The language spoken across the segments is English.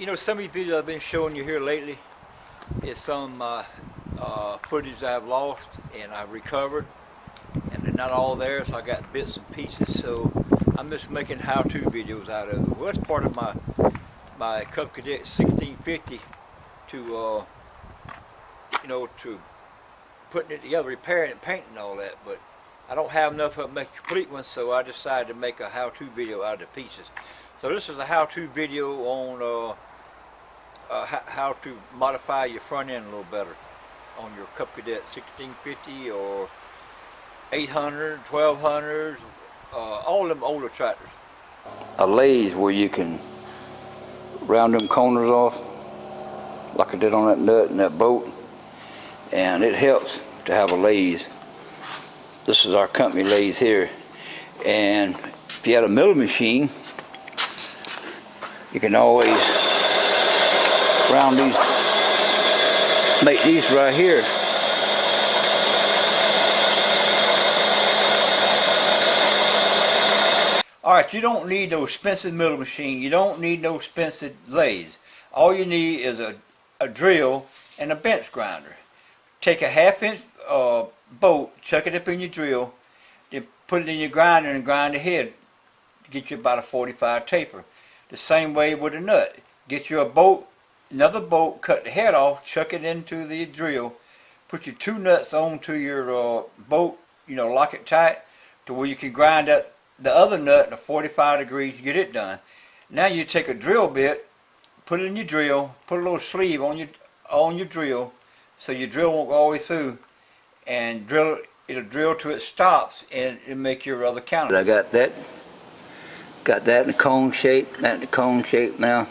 You know, some of the videos I've been showing you here lately is some footage I've lost and I've recovered, and they're not all there, so I got bits and pieces. So I'm just making how-to videos out of it. Well, that's part of my Cub Cadet 1650 to to putting it together, repairing it, painting and all that. But I don't have enough of it to make a complete one, so I decided to make a how-to video out of the pieces. So this is a how-to video on how to modify your front end a little better on your Cub Cadet 1650 or 800, 1200s, all them older tractors. A lathe where you can round them corners off like I did on that nut and that bolt, and it helps to have a lathe. This is our company lathe here, and if you had a milling machine, you can always round these, make these right here. Alright, you don't need no expensive milling machine, you don't need no expensive lathe. All you need is a drill and a bench grinder. Take a 1/2 inch bolt, chuck it up in your drill, then put it in your grinder and grind the head to get you about a 45 taper. The same way with a nut. Get you a bolt, another bolt, cut the head off, chuck it into the drill, put your 2 nuts onto your bolt, lock it tight to where you can grind up the other nut at 45 degrees to get it done. Now you take a drill bit, put it in your drill, put a little sleeve on your drill so your drill won't go all the way through, and it'll drill till it stops, and it'll make your other counter. I got that in the cone shape, that in the cone shape. Now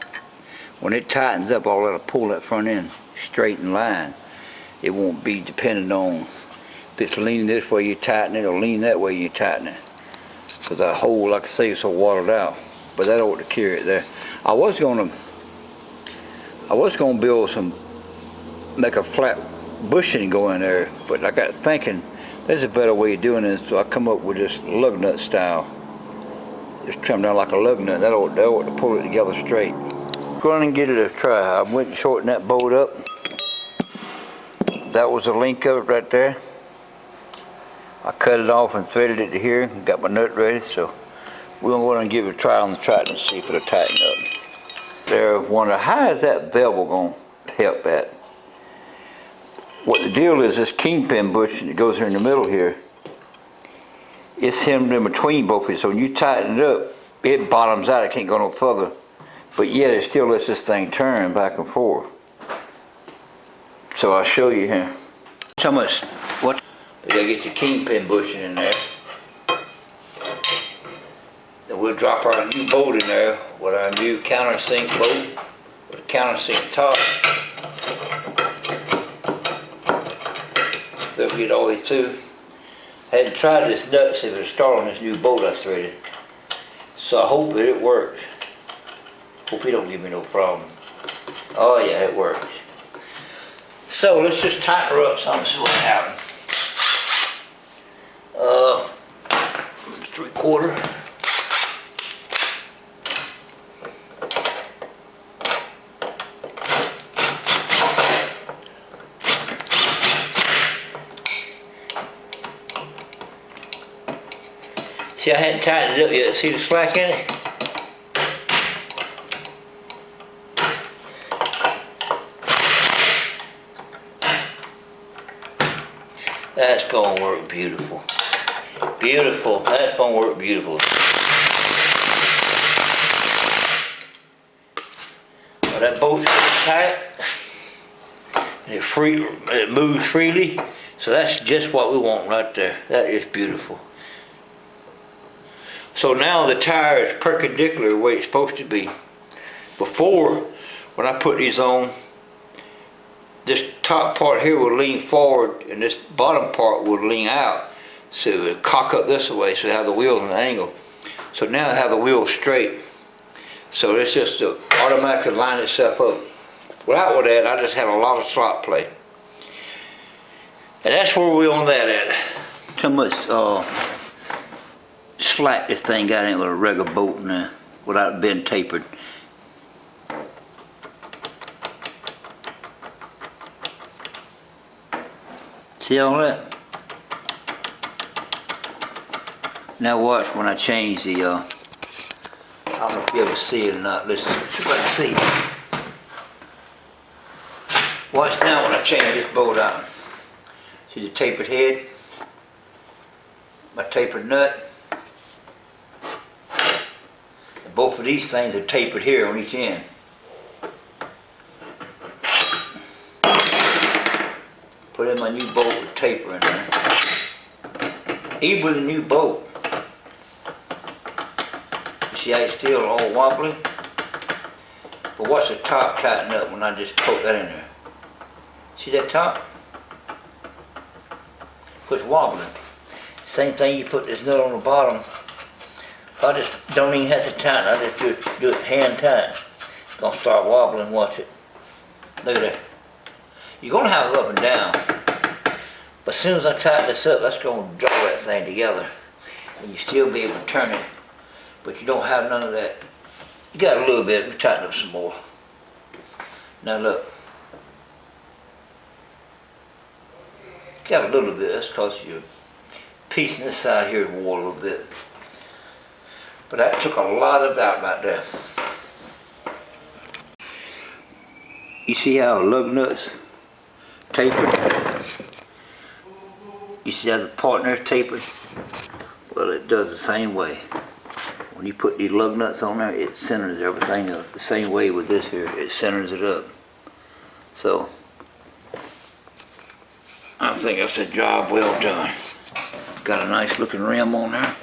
when it tightens up, all that'll pull that front end straight in line. It won't be dependent on if it's leaning this way you tighten it or lean that way you tighten it, because that hole, like I say, is so watered out. But that ought to carry it there. I was gonna make a flat bushing go in there, but I got thinking there's a better way of doing this, so I come up with this lug nut style. Just trim down like a lug nut. That ought to pull it together straight. Go on and get it a try. I went and shortened that bolt up. That was the length of it right there. I cut it off and threaded it to here and got my nut ready, so we're going to go ahead and give it a try on the tractor and see if it'll tighten up. There, wonder how is that bevel going to help that? What the deal is, this kingpin bush that goes here in the middle here, it's hemmed in between both of these, so when you tighten it up, it bottoms out, it can't go no further. But yet it still lets this thing turn back and forth. So I'll show you here. How much, what? You gotta get your kingpin bushing in there. Then we'll drop our new bolt in there with our new countersink bolt, with a countersink top. So if we get all the way through. I hadn't tried this nut, see if it'll start on this new bolt I threaded. So I hope that it works. Hope it don't give me no problem. Oh yeah, it works. So let's just tighten her up some and see what happens. 3/4. See, I hadn't tightened it up yet. See the slack in it? That's going to work beautiful. Beautiful. That's going to work beautiful. Well, that bolt's tight. And it moves freely. So that's just what we want right there. That is beautiful. So now the tire is perpendicular the way it's supposed to be. Before, when I put these on, this top part here would lean forward and this bottom part would lean out. So it would cock up this way, so you have the wheels at an angle. So now I have the wheels straight. So it's just to automatically line itself up. Without that, I just had a lot of slot play. And that's where we're on that at. How much slack this thing got in with a regular bolt in there without being tapered. See all that? Now watch when I change the, I don't know if you ever see it or not. Listen, see if I can see it. Watch now when I change this bolt out. See the tapered head? My tapered nut? And both of these things are tapered here on each end. Put in my new bolt with taper in there. Even with a new bolt, you see how it's still all wobbly? But watch the top tighten up when I just poke that in there. See that top? Quits wobbling. Same thing, you put this nut on the bottom. I just don't even have to tighten, I just do it hand tight. It's gonna start wobbling, watch it. Look at that. You're gonna have it up and down. But as soon as I tighten this up, that's gonna draw that thing together. And you still be able to turn it. But you don't have none of that. You got a little bit, let me tighten up some more. Now look. Got a little bit, that's because you're piecing this side here wore a little bit. But that took a lot of doubt right there. You see how lug nuts tapered? You see how the partner tapered? Well, it does the same way. When you put these lug nuts on there, it centers everything up. The same way with this here, it centers it up. So, I think that's a job well done. Got a nice looking rim on there.